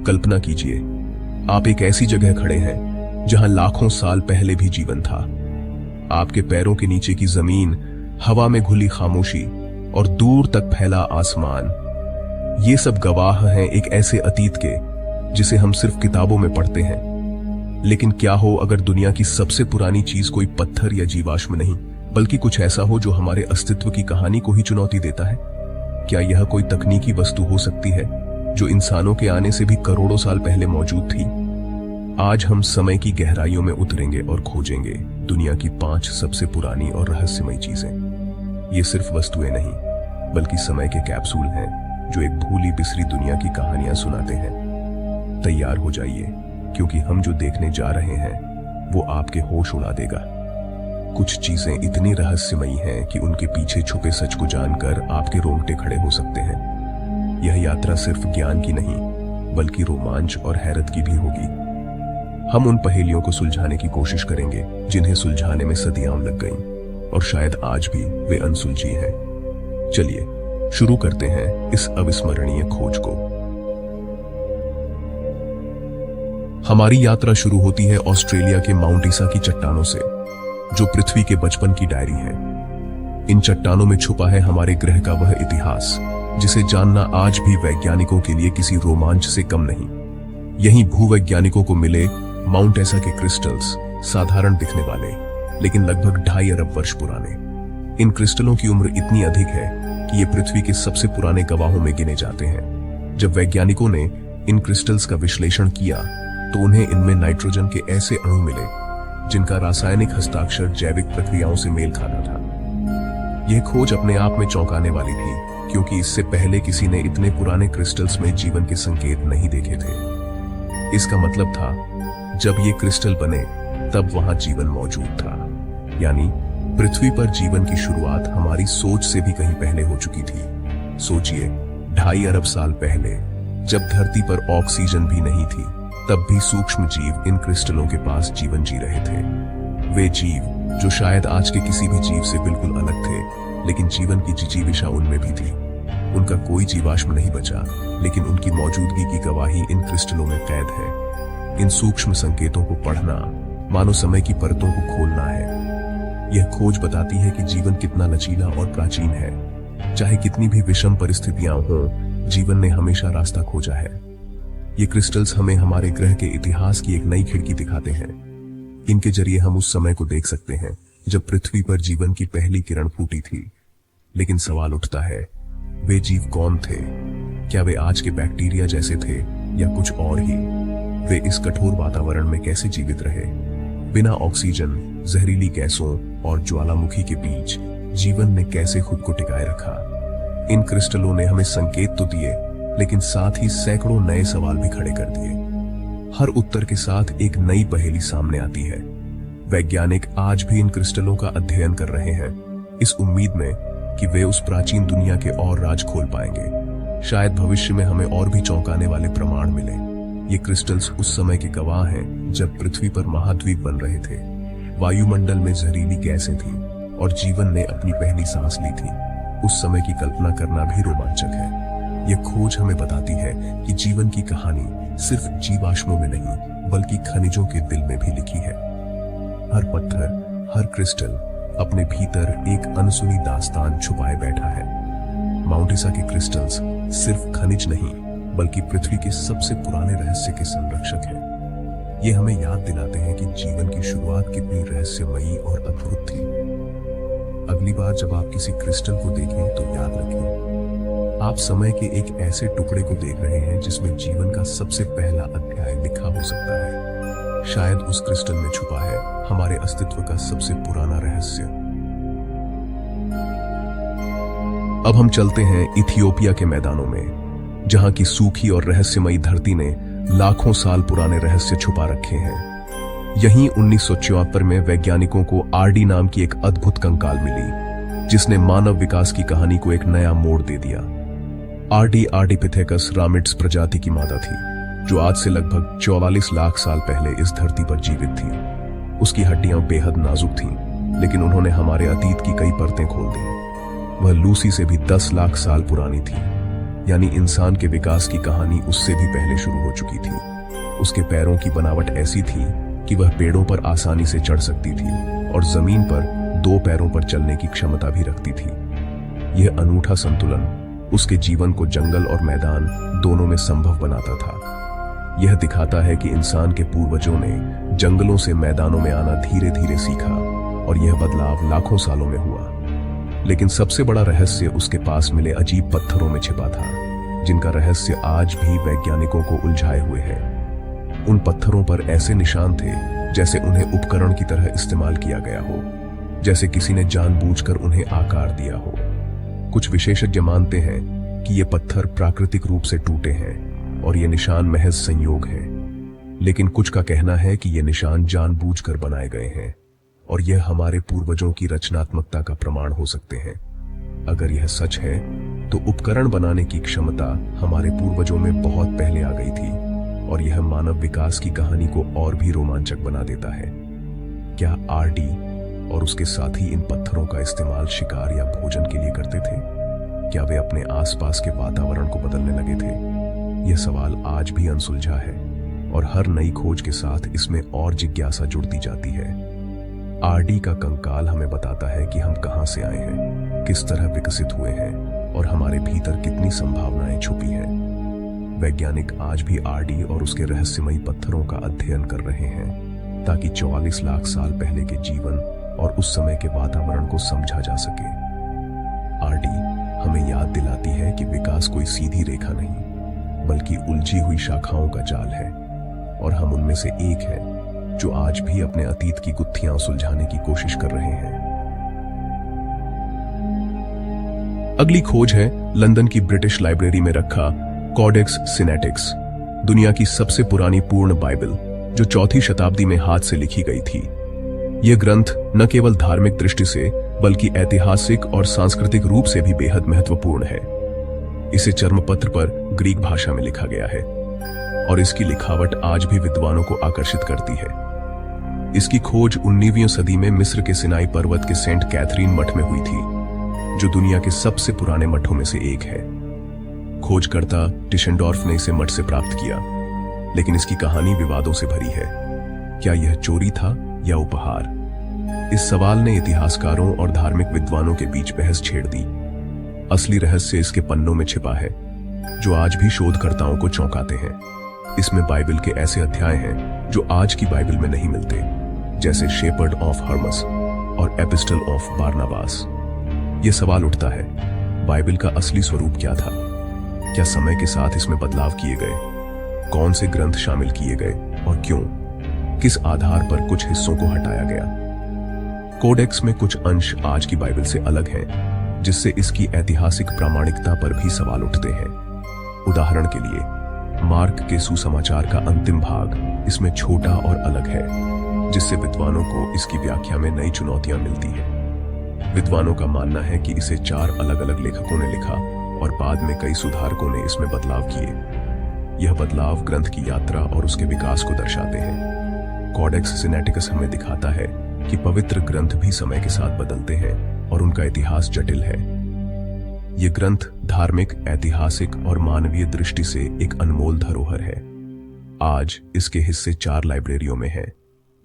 कल्पना कीजिए, आप एक ऐसी जगह खड़े हैं जहां लाखों साल पहले भी जीवन था। आपके पैरों के नीचे की जमीन, हवा में घुली खामोशी और दूर तक फैला आसमान, ये सब गवाह हैं एक ऐसे अतीत के जिसे हम सिर्फ किताबों में पढ़ते हैं। लेकिन क्या हो अगर दुनिया की सबसे पुरानी चीज कोई पत्थर या जीवाश्म नहीं, बल्कि कुछ ऐसा हो जो हमारे अस्तित्व की कहानी को ही चुनौती देता है? क्या यह कोई तकनीकी वस्तु हो सकती है जो इंसानों के आने से भी करोड़ों साल पहले मौजूद थी? आज हम समय की गहराइयों में उतरेंगे और खोजेंगे दुनिया की 5 सबसे पुरानी और रहस्यमयी चीजें। ये सिर्फ वस्तुएं नहीं, बल्कि समय के कैप्सूल हैं जो एक भूली बिसरी दुनिया की कहानियां सुनाते हैं। तैयार हो जाइए, क्योंकि हम जो देखने जा रहे हैं वो आपके होश उड़ा देगा। कुछ चीजें इतनी रहस्यमयी हैं कि उनके पीछे छुपे सच को जानकर आपके रोंगटे खड़े हो सकते हैं। यह यात्रा सिर्फ ज्ञान की नहीं, बल्कि रोमांच और हैरत की भी होगी। हम उन पहेलियों को सुलझाने की कोशिश करेंगे जिन्हें सुलझाने में सदियां लग गईं, और शायद आज भी वे अनसुलझी हैं। चलिए शुरू करते हैं इस अविस्मरणीय खोज को। हमारी यात्रा शुरू होती है ऑस्ट्रेलिया के माउंट ईसा की चट्टानों से, जो पृथ्वी के बचपन की डायरी है। इन चट्टानों में छुपा है हमारे ग्रह का वह इतिहास जिसे जानना आज भी वैज्ञानिकों के लिए किसी रोमांच से कम नहीं। यहीं भूवैज्ञानिकों को मिले माउंट ईसा के क्रिस्टल्स, साधारण दिखने वाले लेकिन लगभग 2.5 अरब वर्ष पुराने। इन क्रिस्टलों की उम्र इतनी अधिक है कि ये पृथ्वी के सबसे पुराने गवाहों में गिने जाते हैं। जब वैज्ञानिकों ने इन क्रिस्टल्स का विश्लेषण किया तो उन्हें इनमें नाइट्रोजन के ऐसे अणु मिले जिनका रासायनिक हस्ताक्षर जैविक प्रक्रियाओं से मेल खाता था। यह खोज अपने आप में चौंकाने वाली थी, क्योंकि इससे पहले किसी ने इतने पुराने क्रिस्टल्स में जीवन के संकेत नहीं देखे थे। इसका मतलब था जब ये क्रिस्टल बने तब वहां जीवन मौजूद था, यानी पृथ्वी पर जीवन की शुरुआत हमारी सोच से भी कहीं पहले हो चुकी थी। सोचिए, 2.5 अरब साल पहले जब धरती पर ऑक्सीजन भी नहीं थी, तब भी सूक्ष्म जीव इन क्रिस्टलों के पास जीवन जी रहे थे। वे जीव जो शायद आज के किसी भी जीव से बिल्कुल अलग थे, लेकिन जीवन की जिजीविषा उनमें भी थी। उनका कोई जीवाश्म नहीं बचा, लेकिन उनकी मौजूदगी की गवाही इन क्रिस्टलों में कैद है। इन सूक्ष्म संकेतों को पढ़ना मानो समय की परतों को खोलना है। यह खोज बताती है कि जीवन कितना लचीला और प्राचीन है। चाहे कितनी भी विषम परिस्थितियां हों, जीवन ने हमेशा रास्ता खोजा है। ये क्रिस्टल्स हमें हमारे ग्रह के इतिहास की एक नई खिड़की दिखाते हैं। इनके जरिए हम उस समय को देख सकते हैं जब पृथ्वी पर जीवन की पहली किरण फूटी थी। लेकिन सवाल उठता है, वे जीव कौन थे? क्या वे आज के बैक्टीरिया जैसे थे या कुछ और ही? वे इस कठोर वातावरण में कैसे जीवित रहे? बिना ऑक्सीजन, जहरीली गैसों और ज्वालामुखी के बीच जीवन ने कैसे खुद को टिकाए रखा? इन क्रिस्टलों ने हमें संकेत तो दिए, लेकिन साथ ही सैकड़ों नए सवाल भी खड़े कर दिए। हर उत्तर के साथ एक नई पहेली सामने आती है। वैज्ञानिक आज भी इन क्रिस्टलों का अध्ययन कर रहे हैं, इस उम्मीद में कि वे उस प्राचीन दुनिया के और राज खोल पाएंगे। शायद भविष्य में हमें और भी चौंकाने वाले प्रमाण मिले। ये क्रिस्टल्स उस समय के गवाह हैं जब पृथ्वी पर महाद्वीप बन रहे थे, वायुमंडल में जहरीली गैसें थीं और जीवन ने अपनी पहली सांस ली थी। उस समय की कल्पना करना भी रोमांचक है। यह खोज हमें बताती है कि जीवन की कहानी सिर्फ जीवाश्मों में नहीं, बल्कि खनिजों के दिल में भी लिखी है। हर पत्थर, हर क्रिस्टल अपने भीतर एक अनसुनी दास्तान छुपाए बैठा है। माउंट ईसा के क्रिस्टल्स सिर्फ खनिज नहीं, बल्कि पृथ्वी के सबसे पुराने रहस्य के संरक्षक हैं। ये हमें याद दिलाते हैं कि जीवन की शुरुआत कितनी रहस्यमयी और अद्भुत थी। अगली बार जब आप किसी क्रिस्टल को देखें तो याद रखें, आप समय के एक ऐसे टुकड़े को देख रहे हैं जिसमें जीवन का सबसे पहला अध्याय लिखा हो सकता है। शायद उस क्रिस्टल में छुपा है हमारे अस्तित्व का सबसे पुराना रहस्य। अब हम चलते हैं इथियोपिया के मैदानों में, जहां की सूखी और रहस्यमयी धरती ने लाखों साल पुराने रहस्य छुपा रखे हैं। यहीं 1974 में वैज्ञानिकों को आरडी नाम की एक अद्भुत कंकाल मिली, जिसने मानव विकास की कहानी को एक नया मोड़ दे दिया। आरडी आर्डिपिथेकस रामिड्स प्रजाति की मादा थी, जो आज से लगभग 44 लाख साल पहले इस धरती पर जीवित थी। उसकी हड्डियां बेहद नाजुक थीं, लेकिन उन्होंने हमारे अतीत की कई परतें खोल दी। वह लूसी से भी 10 लाख साल पुरानी थी। यानी इंसान के विकास की कहानी उससे भी पहले शुरू हो चुकी थी। उसके पैरों की बनावट ऐसी थी कि वह पेड़ों पर आसानी से चढ़ सकती थी और जमीन पर 2 पैरों पर चलने की क्षमता भी रखती थी। यह अनूठा संतुलन उसके जीवन को जंगल और मैदान दोनों में संभव बनाता था। यह दिखाता है कि इंसान के पूर्वजों ने जंगलों से मैदानों में आना धीरे धीरे सीखा और यह बदलाव लाखों सालों में हुआ। लेकिन सबसे बड़ा रहस्य उसके पास मिले अजीब पत्थरों में छिपा था, जिनका रहस्य आज भी वैज्ञानिकों को उलझाए हुए है। उन पत्थरों पर ऐसे निशान थे जैसे उन्हें उपकरण की तरह इस्तेमाल किया गया हो, जैसे किसी ने जानबूझकर उन्हें आकार दिया हो। कुछ विशेषज्ञ मानते हैं कि ये पत्थर प्राकृतिक रूप से टूटे हैं और ये निशान महज संयोग है, लेकिन कुछ का कहना है कि ये निशान जानबूझकर बनाए गए हैं और यह हमारे पूर्वजों की रचनात्मकता का प्रमाण हो सकते हैं। अगर यह सच है तो उपकरण बनाने की क्षमता हमारे पूर्वजों में बहुत पहले आ गई थी और यह मानव विकास की कहानी को और भी रोमांचक बना देता है। क्या आरडी और उसके साथी इन पत्थरों का इस्तेमाल शिकार या भोजन के लिए करते थे? क्या वे अपने आसपास के वातावरण को बदलने लगे थे? यह सवाल आज भी अनसुलझा है और हर नई खोज के साथ इसमें और जिज्ञासा जुड़ती जाती है। आरडी का कंकाल हमें बताता है कि हम कहां से आए हैं, किस तरह विकसित हुए हैं और हमारे भीतर कितनी संभावनाएं छुपी हैं। वैज्ञानिक आज भी आरडी और उसके रहस्यमयी पत्थरों का अध्ययन कर रहे हैं ताकि 44 लाख साल पहले के जीवन और उस समय के वातावरण को समझा जा सके। आरडी हमें याद दिलाती है कि विकास कोई सीधी रेखा नहीं, बल्कि उलझी हुई शाखाओं का जाल है और हम उनमें से एक हैं जो आज भी अपने अतीत की गुत्थियां सुलझाने की कोशिश कर रहे हैं। अगली खोज है लंदन की ब्रिटिश लाइब्रेरी में रखा कॉडेक्स सिनेटिक्स, दुनिया की सबसे पुरानी पूर्ण बाइबल, जो 4वीं शताब्दी में हाथ से लिखी गई थी। यह ग्रंथ न केवल धार्मिक दृष्टि से बल्कि ऐतिहासिक और सांस्कृतिक रूप से भी बेहद महत्वपूर्ण है। इसे चर्मपत्र पर ग्रीक भाषा में लिखा गया है और इसकी लिखावट आज भी विद्वानों को आकर्षित करती है। इसकी खोज 19वीं सदी में मिस्र के सिनाई पर्वत के सेंट कैथरीन मठ में हुई थी, जो दुनिया के सबसे पुराने मठों में से एक है। खोजकर्ता टिशेंडॉर्फ ने इसे मठ से प्राप्त किया, लेकिन इसकी कहानी विवादों से भरी है। क्या यह चोरी था या उपहार? इस सवाल ने इतिहासकारों और धार्मिक विद्वानों के बीच बहस छेड़ दी। असली रहस्य इसके पन्नों में छिपा है, जो आज भी शोधकर्ताओं को चौंकाते हैं। इसमें बाइबल के ऐसे अध्याय हैं जो आज की बाइबल में नहीं मिलते, जैसे शेपर्ड ऑफ हर्मस और एपिस्टल ऑफ बारनाबास। यह सवाल उठता है, बाइबल का असली स्वरूप क्या था? क्या समय के साथ इसमें बदलाव किए गए? कौन से ग्रंथ शामिल किए गए और क्यों? किस आधार पर कुछ हिस्सों को हटाया गया? कोडेक्स में कुछ अंश आज की बाइबल से अलग हैं, जिससे इसकी ऐतिहासिक प्रामाणिकता पर भी सवाल उठते हैं। उदाहरण के लिए, मार्क के सुसमाचार का अंतिम भाग इसमें छोटा और अलग है, जिससे विद्वानों को इसकी व्याख्या में नई चुनौतियां मिलती हैं। विद्वानों का मानना है कि इसे 4 अलग अलग लेखकों ने लिखा और बाद में कई सुधारकों ने इसमें बदलाव किए। यह बदलाव ग्रंथ की यात्रा और उसके विकास को दर्शाते हैं। कॉडेक्स सिनेटिकस हमें दिखाता है कि पवित्र ग्रंथ भी समय के साथ बदलते हैं और उनका इतिहास जटिल है। ये ग्रंथ धार्मिक, ऐतिहासिक और मानवीय दृष्टि से एक अनमोल धरोहर है। आज इसके हिस्से 4 लाइब्रेरियों में हैं,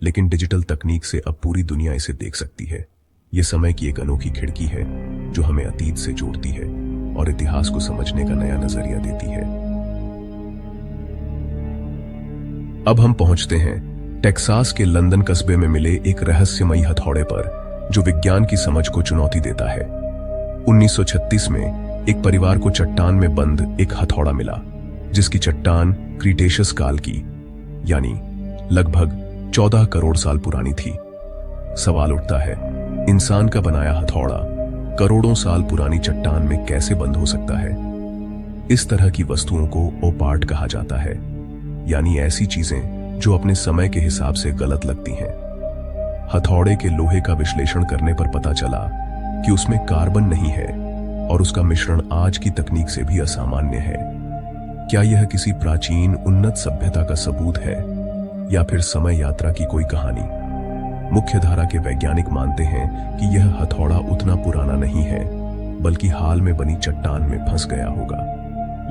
लेकिन डिजिटल तकनीक से अब पूरी दुनिया इसे देख सकती है। ये समय की एक अनोखी खिड़की है जो हमें अतीत से जोड़ती है और इतिहास को समझने का नया नजरिया देती है। अब हम पहुंचते हैं टेक्सास के लंदन कस्बे में मिले एक रहस्यमयी हथौड़े पर, जो विज्ञान की समझ को चुनौती देता है। 1936 में एक परिवार को चट्टान में बंद एक हथौड़ा मिला, जिसकी चट्टान क्रीटेशियस काल की, यानी लगभग 14 करोड़ साल पुरानी थी। सवाल उठता है, इंसान का बनाया हथौड़ा करोड़ों साल पुरानी चट्टान में कैसे बंद हो सकता है? इस तरह की वस्तुओं को ओपार्ट कहा जाता है, यानी ऐसी चीजें जो अपने समय के हिसाब से गलत लगती हैं। हथौड़े के लोहे का विश्लेषण करने पर पता चला कि उसमें कार्बन नहीं है और उसका मिश्रण आज की तकनीक से भी असामान्य है। क्या यह किसी प्राचीन उन्नत सभ्यता का सबूत है या फिर समय यात्रा की कोई कहानी? मुख्यधारा के वैज्ञानिक मानते हैं कि यह हथौड़ा उतना पुराना नहीं है, बल्कि हाल में बनी चट्टान में फंस गया होगा।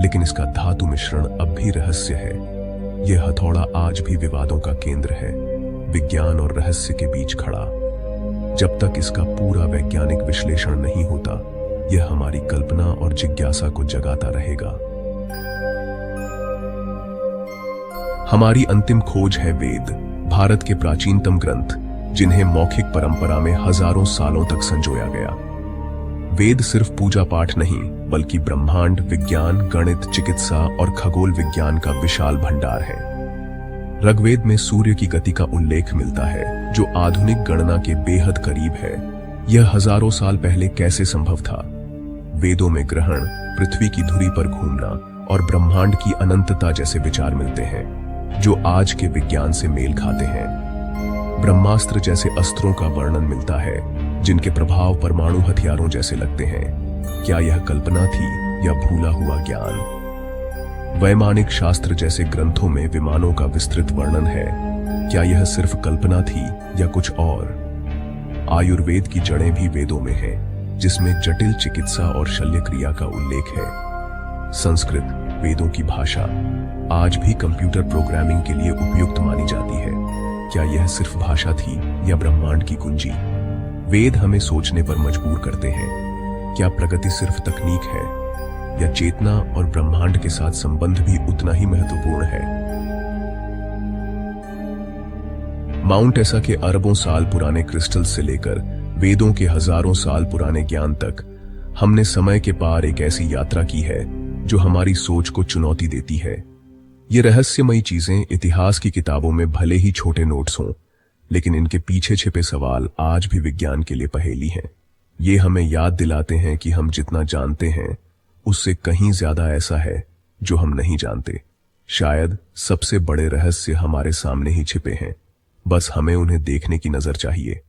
लेकिन इसका धातु मिश्रण अब भी रहस्य है। यह हथौड़ा आज भी विवादों का केंद्र है, विज्ञान और रहस्य के बीच खड़ा। जब तक इसका पूरा वैज्ञानिक विश्लेषण नहीं होता, यह हमारी कल्पना और जिज्ञासा को जगाता रहेगा। हमारी अंतिम खोज है वेद, भारत के प्राचीनतम ग्रंथ, जिन्हें मौखिक परंपरा में हजारों सालों तक संजोया गया। वेद सिर्फ पूजा पाठ नहीं, बल्कि ब्रह्मांड, विज्ञान, गणित, चिकित्सा और खगोल विज्ञान का विशाल भंडार है। ऋग्वेद में सूर्य की गति का उल्लेख मिलता है, जो आधुनिक गणना के बेहद करीब है। यह हजारों साल पहले कैसे संभव था? वेदों में ग्रहण, पृथ्वी की धुरी पर घूमना और ब्रह्मांड की अनंतता जैसे विचार मिलते हैं, जो आज के विज्ञान से मेल खाते हैं। ब्रह्मास्त्र जैसे अस्त्रों का वर्णन मिलता है, जिनके प्रभाव परमाणु हथियारों जैसे लगते हैं। क्या यह कल्पना थी या भूला हुआ ज्ञान? वैमानिक शास्त्र जैसे ग्रंथों में विमानों का विस्तृत वर्णन है। क्या यह सिर्फ कल्पना थी या कुछ और? आयुर्वेद की जड़ें भी वेदों में हैं, जिसमें जटिल चिकित्सा और शल्य क्रिया का उल्लेख है। संस्कृत, वेदों की भाषा, आज भी कंप्यूटर प्रोग्रामिंग के लिए उपयुक्त मानी जाती है। क्या यह सिर्फ भाषा थी या ब्रह्मांड की कुंजी? वेद हमें सोचने पर मजबूर करते हैं। क्या प्रगति सिर्फ तकनीक है, या चेतना और ब्रह्मांड के साथ संबंध भी उतना ही महत्वपूर्ण है? माउंट ऐसा के अरबों साल पुराने क्रिस्टल से लेकर वेदों के हजारों साल पुराने ज्ञान तक, हमने समय के पार एक ऐसी यात्रा की है जो हमारी सोच को चुनौती देती है। ये रहस्यमयी चीजें इतिहास की किताबों में भले ही छोटे नोट्स हों, लेकिन इनके पीछे छिपे सवाल आज भी विज्ञान के लिए पहेली हैं। ये हमें याद दिलाते हैं कि हम जितना जानते हैं, उससे कहीं ज्यादा ऐसा है जो हम नहीं जानते। शायद सबसे बड़े रहस्य हमारे सामने ही छिपे हैं, बस हमें उन्हें देखने की नजर चाहिए।